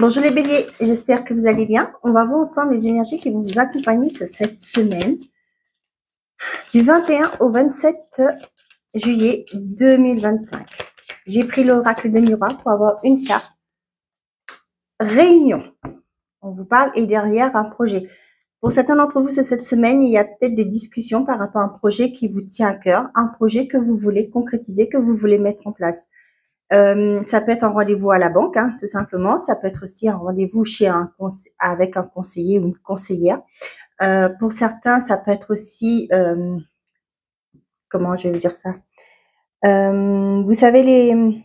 Bonjour les béliers, j'espère que vous allez bien. On va voir ensemble les énergies qui vont vous accompagner cette semaine du 21 au 27 juillet 2025. J'ai pris l'oracle de miroir pour avoir une carte. Réunion, on vous parle, et derrière un projet. Pour certains d'entre vous, cette semaine, il y a peut-être des discussions par rapport à un projet qui vous tient à cœur, un projet que vous voulez concrétiser, que vous voulez mettre en place. Ça peut être un rendez-vous à la banque, hein, tout simplement. Ça peut être aussi un rendez-vous avec un conseiller ou une conseillère. Pour certains, ça peut être aussi, comment je vais vous dire ça, vous savez, les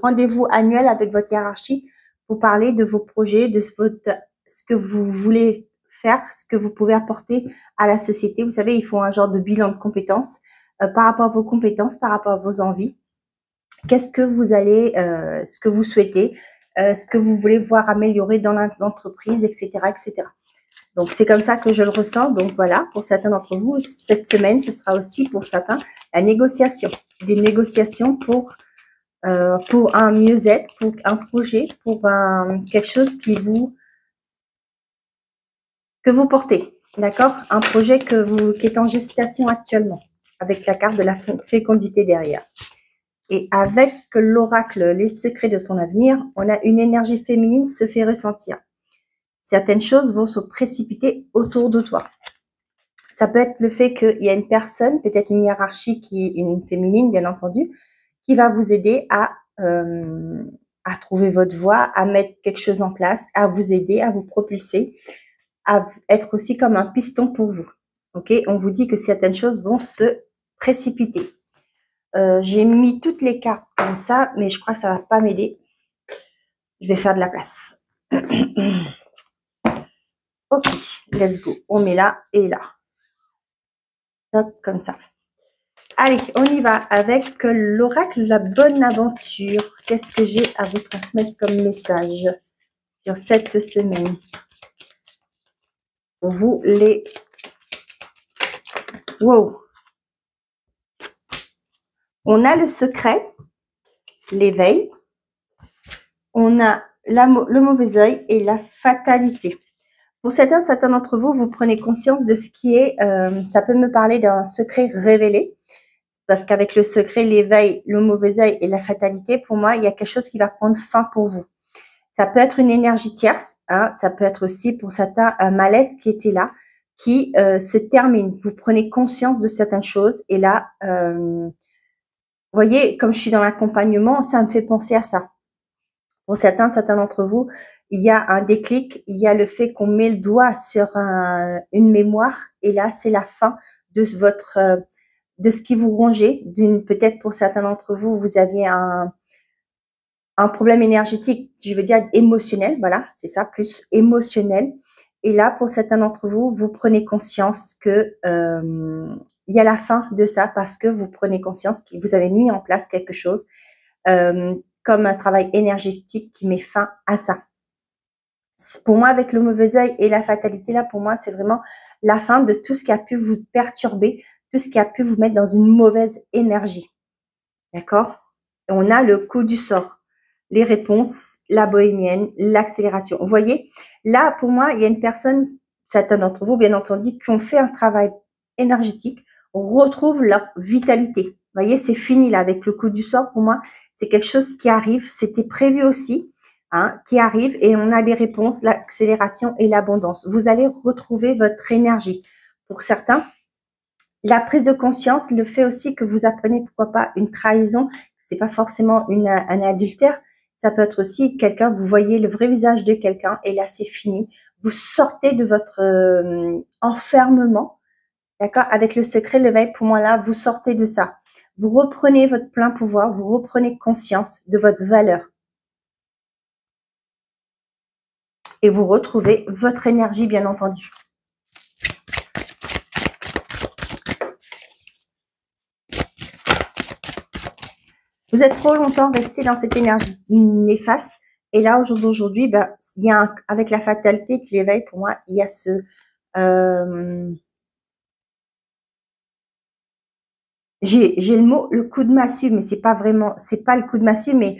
rendez-vous annuels avec votre hiérarchie pour parler de vos projets, de ce que vous voulez faire, ce que vous pouvez apporter à la société. Vous savez, ils font un genre de bilan de compétences par rapport à vos compétences, par rapport à vos envies. Qu'est-ce que vous allez, ce que vous souhaitez, ce que vous voulez voir améliorer dans l'entreprise, etc., etc. Donc, c'est comme ça que je le ressens. Donc, voilà, pour certains d'entre vous, cette semaine, ce sera aussi pour certains la négociation. Des négociations pour un mieux-être, pour un projet, pour quelque chose que vous portez. D'accord? Un projet qui est en gestation actuellement, avec la carte de la fécondité derrière. Et avec l'oracle, les secrets de ton avenir, on a une énergie féminine se fait ressentir. Certaines choses vont se précipiter autour de toi. Ça peut être le fait qu'il y a une personne, peut-être une hiérarchie qui est une féminine, bien entendu, qui va vous aider à trouver votre voie, à mettre quelque chose en place, à vous aider, à vous propulser, à être aussi comme un piston pour vous. Ok, on vous dit que certaines choses vont se précipiter. J'ai mis toutes les cartes comme ça, mais je crois que ça va pas m'aider. Je vais faire de la place. Ok, let's go. On met là et là. Hop, comme ça. Allez, on y va avec l'oracle de la bonne aventure. Qu'est-ce que j'ai à vous transmettre comme message sur cette semaine? Vous les... Wow. On a le secret, l'éveil. On a le mauvais œil et la fatalité. Pour certains d'entre vous, vous prenez conscience de ce qui est... ça peut me parler d'un secret révélé. Parce qu'avec le secret, l'éveil, le mauvais œil et la fatalité, pour moi, il y a quelque chose qui va prendre fin pour vous. Ça peut être une énergie tierce, hein, ça peut être aussi pour certains un mal-être qui était là, qui se termine. Vous prenez conscience de certaines choses et là, vous voyez, comme je suis dans l'accompagnement, ça me fait penser à ça. Pour certains d'entre vous, il y a un déclic, il y a le fait qu'on met le doigt sur une mémoire et là, c'est la fin de de ce qui vous rongeait. Peut-être pour certains d'entre vous, vous aviez un problème énergétique, je veux dire émotionnel, voilà, c'est ça, plus émotionnel. Et là, pour certains d'entre vous, vous prenez conscience que il y a la fin de ça parce que vous prenez conscience que vous avez mis en place quelque chose comme un travail énergétique qui met fin à ça. Pour moi, avec le mauvais œil et la fatalité, là, pour moi, c'est vraiment la fin de tout ce qui a pu vous perturber, tout ce qui a pu vous mettre dans une mauvaise énergie. D'accord? On a le coup du sort, les réponses, la bohémienne, l'accélération. Vous voyez, là, pour moi, il y a une personne, certains d'entre vous, bien entendu, qui ont fait un travail énergétique, retrouvent leur vitalité. Vous voyez, c'est fini là avec le coup du sort. Pour moi, c'est quelque chose qui arrive. C'était prévu aussi, hein, qui arrive et on a des réponses, l'accélération et l'abondance. Vous allez retrouver votre énergie. Pour certains, la prise de conscience, le fait aussi que vous apprenez, pourquoi pas, une trahison, c'est pas forcément un adultère, ça peut être aussi quelqu'un, vous voyez le vrai visage de quelqu'un et là c'est fini. Vous sortez de votre enfermement, d'accord, avec le secret, l'éveil, pour moi là, vous sortez de ça. Vous reprenez votre plein pouvoir, vous reprenez conscience de votre valeur. Et vous retrouvez votre énergie, bien entendu. Vous êtes trop longtemps resté dans cette énergie néfaste. Et là, au jour d'aujourd'hui, ben, il y a avec la fatalité qui l'éveille, pour moi, il y a j'ai le mot le coup de massue, mais c'est pas le coup de massue, mais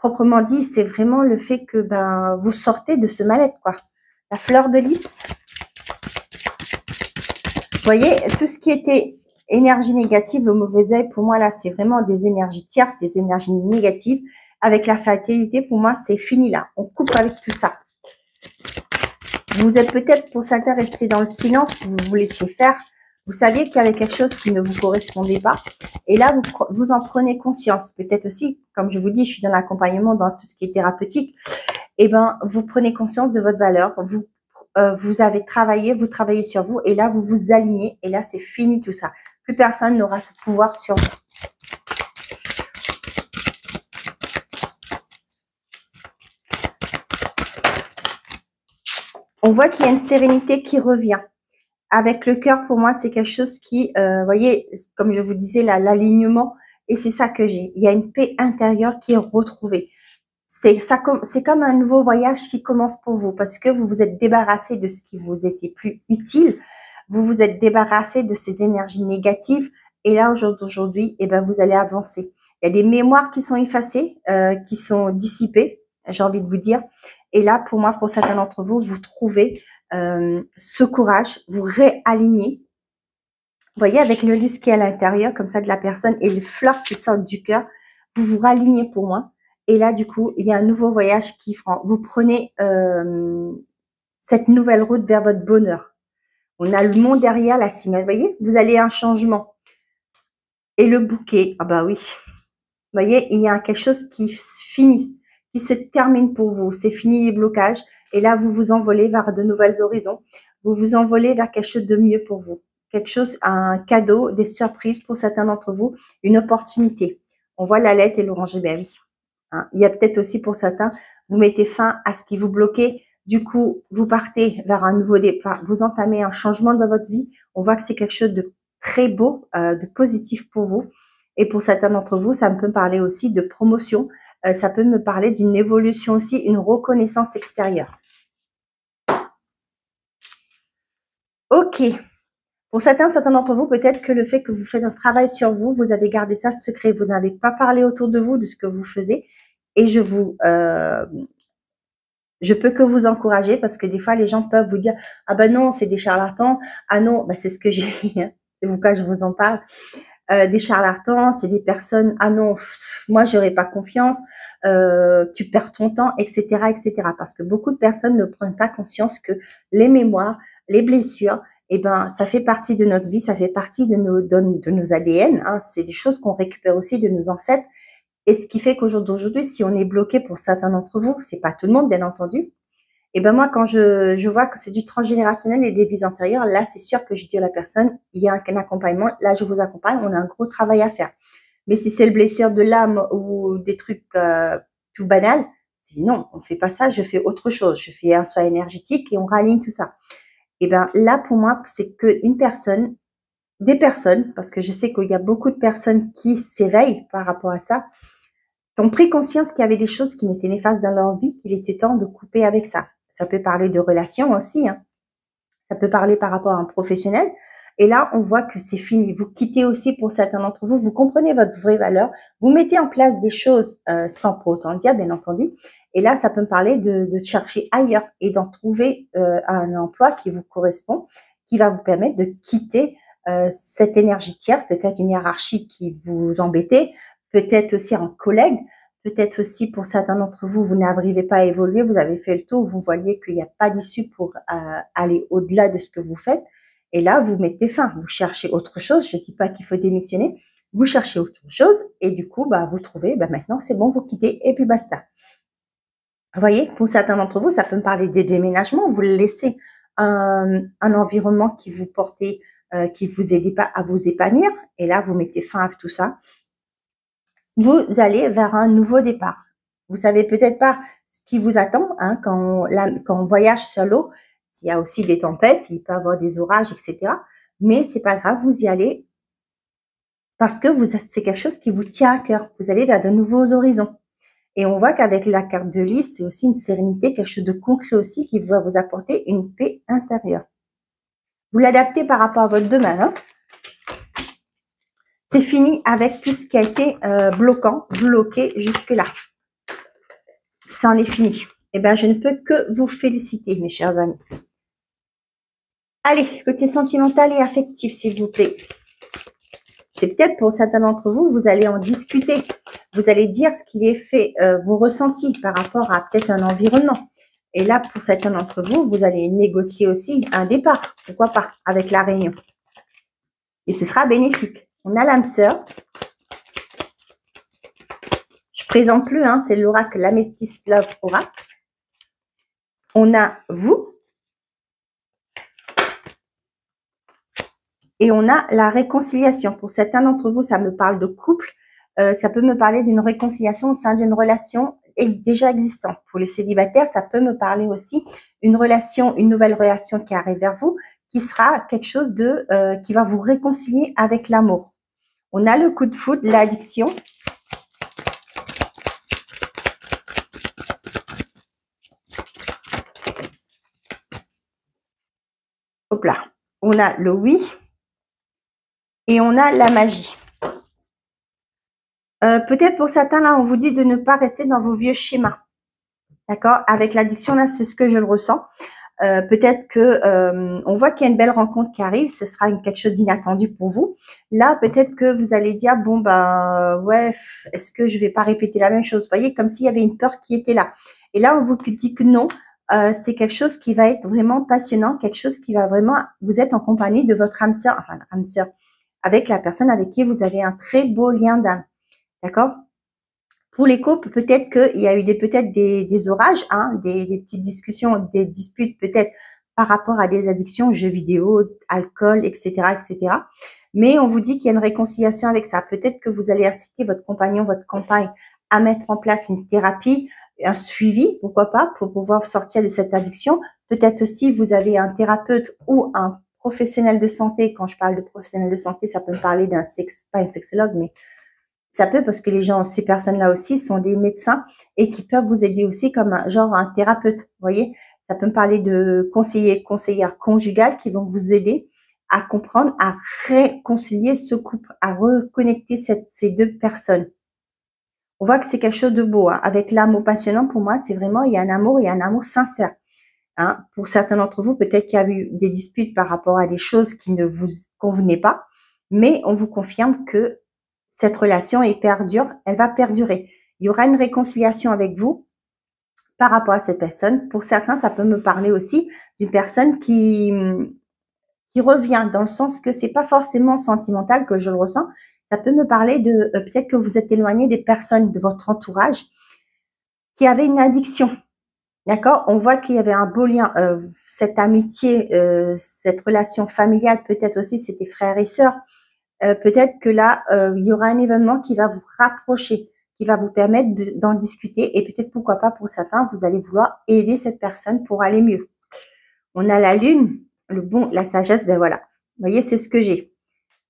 proprement dit, c'est vraiment le fait que ben, vous sortez de ce mal-être, quoi. La fleur de lys. Vous voyez, tout ce qui était énergie négative, le mauvais œil, pour moi, là, c'est vraiment des énergies tierces, des énergies négatives. Avec la fatalité, pour moi, c'est fini là. On coupe avec tout ça. Vous êtes peut-être pour certains restés dans le silence, vous vous laissiez faire. Vous saviez qu'il y avait quelque chose qui ne vous correspondait pas. Et là, vous en prenez conscience. Peut-être aussi, comme je vous dis, je suis dans l'accompagnement, dans tout ce qui est thérapeutique. Eh ben, vous prenez conscience de votre valeur. Vous avez travaillé, vous travaillez sur vous. Et là, vous vous alignez. Et là, c'est fini tout ça. Plus personne n'aura ce pouvoir sur vous. On voit qu'il y a une sérénité qui revient. Avec le cœur, pour moi, c'est quelque chose qui, voyez, comme je vous disais, l'alignement, et c'est ça que j'ai. Il y a une paix intérieure qui est retrouvée. C'est comme un nouveau voyage qui commence pour vous, parce que vous vous êtes débarrassé de ce qui vous était plus utile. Vous vous êtes débarrassé de ces énergies négatives. Et là, aujourd'hui, eh ben, vous allez avancer. Il y a des mémoires qui sont effacées, qui sont dissipées, j'ai envie de vous dire. Et là, pour moi, pour certains d'entre vous, vous trouvez ce courage, vous réalignez. Vous voyez, avec le lys qui est à l'intérieur, comme ça, de la personne, et les fleurs qui sortent du cœur, vous vous ralignez pour moi. Et là, du coup, il y a un nouveau voyage qui prend. Vous prenez cette nouvelle route vers votre bonheur. On a le monde derrière la cime. Vous voyez, vous allez à un changement. Et le bouquet, ah bah oui. Vous voyez, il y a quelque chose qui finit, qui se termine pour vous. C'est fini les blocages. Et là, vous vous envolez vers de nouvelles horizons. Vous vous envolez vers quelque chose de mieux pour vous. Quelque chose, un cadeau, des surprises pour certains d'entre vous, une opportunité. On voit la lettre et l'orange berry. Hein. Il y a peut-être aussi pour certains, vous mettez fin à ce qui vous bloquait. Du coup, vous partez vers un nouveau départ. Vous entamez un changement dans votre vie. On voit que c'est quelque chose de très beau, de positif pour vous. Et pour certains d'entre vous, ça peut me parler aussi de promotion. Ça peut me parler d'une évolution aussi, une reconnaissance extérieure. Ok. Pour certains d'entre vous, peut-être que le fait que vous faites un travail sur vous, vous avez gardé ça secret. Vous n'avez pas parlé autour de vous de ce que vous faisiez. Et je peux que vous encourager parce que des fois, les gens peuvent vous dire « Ah ben non, c'est des charlatans. Ah non, ben c'est ce que j'ai. C'est pourquoi je vous en parle. Des charlatans, c'est des personnes, ah non, moi j'aurais pas confiance, tu perds ton temps, etc., etc. Parce que beaucoup de personnes ne prennent pas conscience que les mémoires, les blessures, eh ben, ça fait partie de notre vie, ça fait partie de nos ADN. Hein, c'est des choses qu'on récupère aussi de nos ancêtres. Et ce qui fait qu'aujourd'hui, si on est bloqué pour certains d'entre vous, c'est pas tout le monde, bien entendu. Et ben moi, quand je vois que c'est du transgénérationnel et des vies antérieures, là, c'est sûr que je dis à la personne, il y a un accompagnement, là, je vous accompagne, on a un gros travail à faire. Mais si c'est le blessure de l'âme ou des trucs tout banals, c'est non, on fait pas ça, je fais autre chose. Je fais un soin énergétique et on raligne tout ça. Et ben là, pour moi, c'est qu'une personne, des personnes, parce que je sais qu'il y a beaucoup de personnes qui s'éveillent par rapport à ça, qui ont pris conscience qu'il y avait des choses qui n'étaient néfastes dans leur vie, qu'il était temps de couper avec ça. Ça peut parler de relations aussi, hein. Ça peut parler par rapport à un professionnel. Et là, on voit que c'est fini. Vous quittez aussi pour certains d'entre vous, vous comprenez votre vraie valeur, vous mettez en place des choses sans pour autant le dire, bien entendu. Et là, ça peut me parler de chercher ailleurs et d'en trouver un emploi qui vous correspond, qui va vous permettre de quitter cette énergie tierce, peut-être une hiérarchie qui vous embêtait, peut-être aussi un collègue, peut-être aussi pour certains d'entre vous, vous n'arrivez pas à évoluer, vous avez fait le tour, vous voyez qu'il n'y a pas d'issue pour aller au-delà de ce que vous faites. Et là, vous mettez fin, vous cherchez autre chose. Je ne dis pas qu'il faut démissionner, vous cherchez autre chose et du coup, bah, vous trouvez, bah, maintenant c'est bon, vous quittez et puis basta. Vous voyez, pour certains d'entre vous, ça peut me parler des déménagements. Vous laissez un environnement qui vous portait, qui vous aidait pas à vous épanouir et là, vous mettez fin à tout ça. Vous allez vers un nouveau départ. Vous savez peut-être pas ce qui vous attend hein, quand on voyage sur l'eau. Il y a aussi des tempêtes, il peut y avoir des orages, etc. Mais c'est pas grave, vous y allez parce que c'est quelque chose qui vous tient à cœur. Vous allez vers de nouveaux horizons. Et on voit qu'avec la carte de lys, c'est aussi une sérénité, quelque chose de concret aussi qui va vous apporter une paix intérieure. Vous l'adaptez par rapport à votre domaine. Hein. C'est fini avec tout ce qui a été bloqué jusque-là. c'en est fini. Eh bien, je ne peux que vous féliciter, mes chers amis. Allez, côté sentimental et affectif, s'il vous plaît. C'est peut-être pour certains d'entre vous, vous allez en discuter. Vous allez dire ce qu'il est fait, vos ressentis par rapport à peut-être un environnement. Et là, pour certains d'entre vous, vous allez négocier aussi un départ. Pourquoi pas, avec la réunion. Et ce sera bénéfique. On a l'âme sœur. Je présente plus, hein, c'est l'oracle l'Amethyst Love Oracle. On a vous. Et on a la réconciliation. Pour certains d'entre vous, ça me parle de couple. Ça peut me parler d'une réconciliation au sein d'une relation déjà existante. Pour les célibataires, ça peut me parler aussi une relation, une nouvelle relation qui arrive vers vous, qui sera quelque chose de qui va vous réconcilier avec l'amour. On a le coup de foudre, l'addiction. Hop là. On a le oui. Et on a la magie. Peut-être pour certains, là, on vous dit de ne pas rester dans vos vieux schémas. D'accord? Avec l'addiction, là, c'est ce que je le ressens. Peut-être que on voit qu'il y a une belle rencontre qui arrive. Ce sera quelque chose d'inattendu pour vous. Là, peut-être que vous allez dire, bon, ben, ouais, est-ce que je vais pas répéter la même chose? Vous voyez, comme s'il y avait une peur qui était là. Et là, on vous dit que non. C'est quelque chose qui va être vraiment passionnant. Quelque chose qui va vraiment, vous êtes en compagnie de votre âme sœur. Enfin, âme sœur. Avec la personne avec qui vous avez un très beau lien d'âme. D'accord? Pour les couples, peut-être qu'il y a eu peut-être des orages, hein, des petites discussions, des disputes peut-être par rapport à des addictions, jeux vidéo, alcool, etc., etc. Mais on vous dit qu'il y a une réconciliation avec ça. Peut-être que vous allez inciter votre compagnon, votre compagne à mettre en place une thérapie, un suivi, pourquoi pas, pour pouvoir sortir de cette addiction. Peut-être aussi vous avez un thérapeute ou un professionnel de santé. Quand je parle de professionnel de santé, ça peut me parler d'un pas un sexologue, mais ça peut, parce que les gens, ces personnes-là aussi sont des médecins et qui peuvent vous aider aussi comme un thérapeute. Vous voyez, ça peut me parler de conseillères conjugales qui vont vous aider à comprendre, à réconcilier ce couple, à reconnecter ces deux personnes. On voit que c'est quelque chose de beau, hein. Avec l'amour passionnant, pour moi, c'est vraiment, il y a un amour sincère. Hein. Pour certains d'entre vous, peut-être qu'il y a eu des disputes par rapport à des choses qui ne vous convenaient pas, mais on vous confirme que cette relation est perdure, elle va perdurer. Il y aura une réconciliation avec vous par rapport à cette personne. Pour certains, ça peut me parler aussi d'une personne qui revient, dans le sens que c'est pas forcément sentimental que je le ressens. Ça peut me parler de peut-être que vous êtes éloigné des personnes de votre entourage qui avaient une addiction. D'accord? On voit qu'il y avait un beau lien, cette amitié, cette relation familiale, peut-être aussi c'était frères et sœurs. Peut-être que là, il y aura un événement qui va vous rapprocher, qui va vous permettre d'en discuter, et peut-être, pourquoi pas, pour certains, vous allez vouloir aider cette personne pour aller mieux. On a la lune, la sagesse, ben voilà. Vous voyez, c'est ce que j'ai.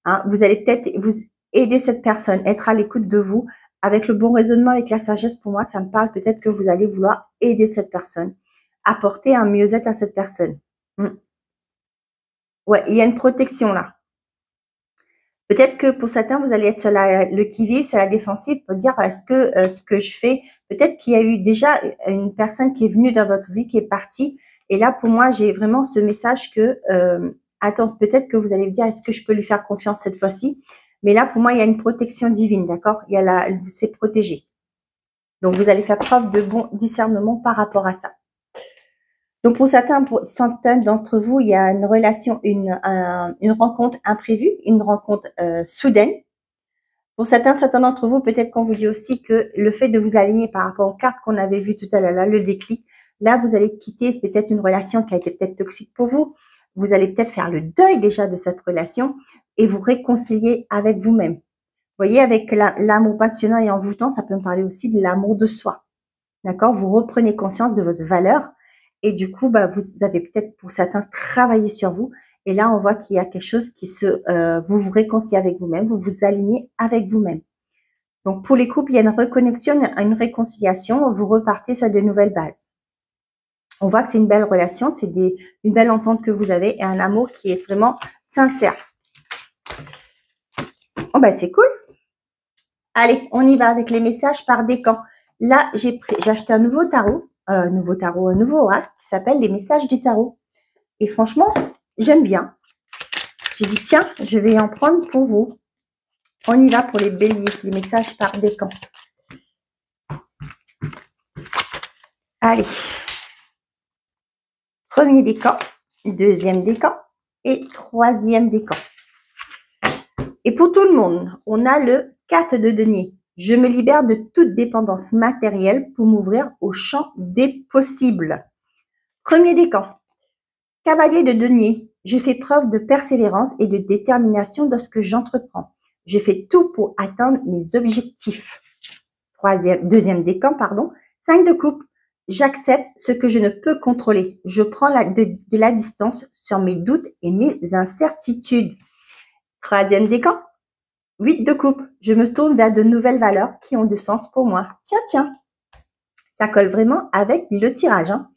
Hein, vous allez peut-être vous aider cette personne, être à l'écoute de vous, avec le bon raisonnement, avec la sagesse. Pour moi, ça me parle peut-être que vous allez vouloir aider cette personne, apporter un mieux-être à cette personne. Ouais, il y a une protection là. Peut-être que pour certains, vous allez être sur le qui-vive, sur la défensive, pour dire, est-ce que ce que je fais, peut-être qu'il y a eu déjà une personne qui est venue dans votre vie, qui est partie. Et là, pour moi, j'ai vraiment ce message que, attends, peut-être que vous allez me dire, est-ce que je peux lui faire confiance cette fois-ci? Mais là, pour moi, il y a une protection divine, d'accord? C'est protégé. Donc, vous allez faire preuve de bon discernement par rapport à ça. Donc, pour certains d'entre vous, il y a une relation, une rencontre imprévue, une rencontre soudaine. Pour certains d'entre vous, peut-être qu'on vous dit aussi que le fait de vous aligner par rapport aux cartes qu'on avait vues tout à l'heure, là, le déclic, là, vous allez quitter peut-être une relation qui a été peut-être toxique pour vous. Vous allez peut-être faire le deuil déjà de cette relation et vous réconcilier avec vous-même. Vous voyez, avec l'amour passionnant et envoûtant, ça peut me parler aussi de l'amour de soi. D'accord? Vous reprenez conscience de votre valeur. Et du coup, bah, vous avez peut-être, pour certains, travaillé sur vous. Et là, on voit qu'il y a quelque chose qui vous vous réconciliez avec vous-même, vous vous alignez avec vous-même. Donc, pour les couples, il y a une reconnexion, une réconciliation. Vous repartez sur de nouvelles bases. On voit que c'est une belle relation, c'est une belle entente que vous avez et un amour qui est vraiment sincère. Oh, bah, c'est cool. Allez, on y va avec les messages par décan. Là, j'ai acheté un nouveau tarot, un nouveau oracle qui s'appelle les messages du tarot. Et franchement, j'aime bien. J'ai dit, tiens, je vais en prendre pour vous. On y va pour les béliers, les messages par décan. Allez. Premier décan, deuxième décan et troisième décan. Et pour tout le monde, on a le 4 de denier. Je me libère de toute dépendance matérielle pour m'ouvrir au champ des possibles. Premier décan. Cavalier de denier. Je fais preuve de persévérance et de détermination dans ce que j'entreprends. Je fais tout pour atteindre mes objectifs. Deuxième décan, pardon. 5 de coupe. J'accepte ce que je ne peux contrôler. Je prends de la distance sur mes doutes et mes incertitudes. Troisième décan. 8 de coupe. Je me tourne vers de nouvelles valeurs qui ont du sens pour moi. Tiens. Ça colle vraiment avec le tirage. Hein.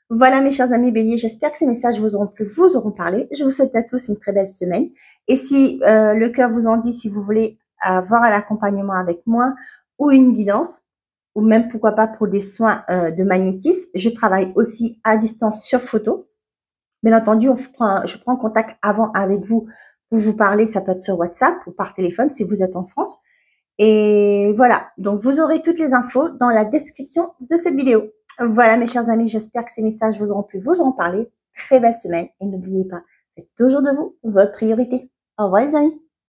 Voilà mes chers amis béliers, j'espère que ces messages vous auront plu, vous auront parlé. Je vous souhaite à tous une très belle semaine. Et si le cœur vous en dit, si vous voulez avoir un accompagnement avec moi ou une guidance, ou même pourquoi pas pour des soins de magnétisme, je travaille aussi à distance sur photo. Bien entendu, je prends contact avant avec vous pour vous parler, ça peut être sur WhatsApp ou par téléphone si vous êtes en France. Et voilà, donc vous aurez toutes les infos dans la description de cette vidéo. Voilà mes chers amis, j'espère que ces messages vous auront plu, vous auront parlé. Très belle semaine et n'oubliez pas, faites toujours de vous votre priorité. Au revoir les amis.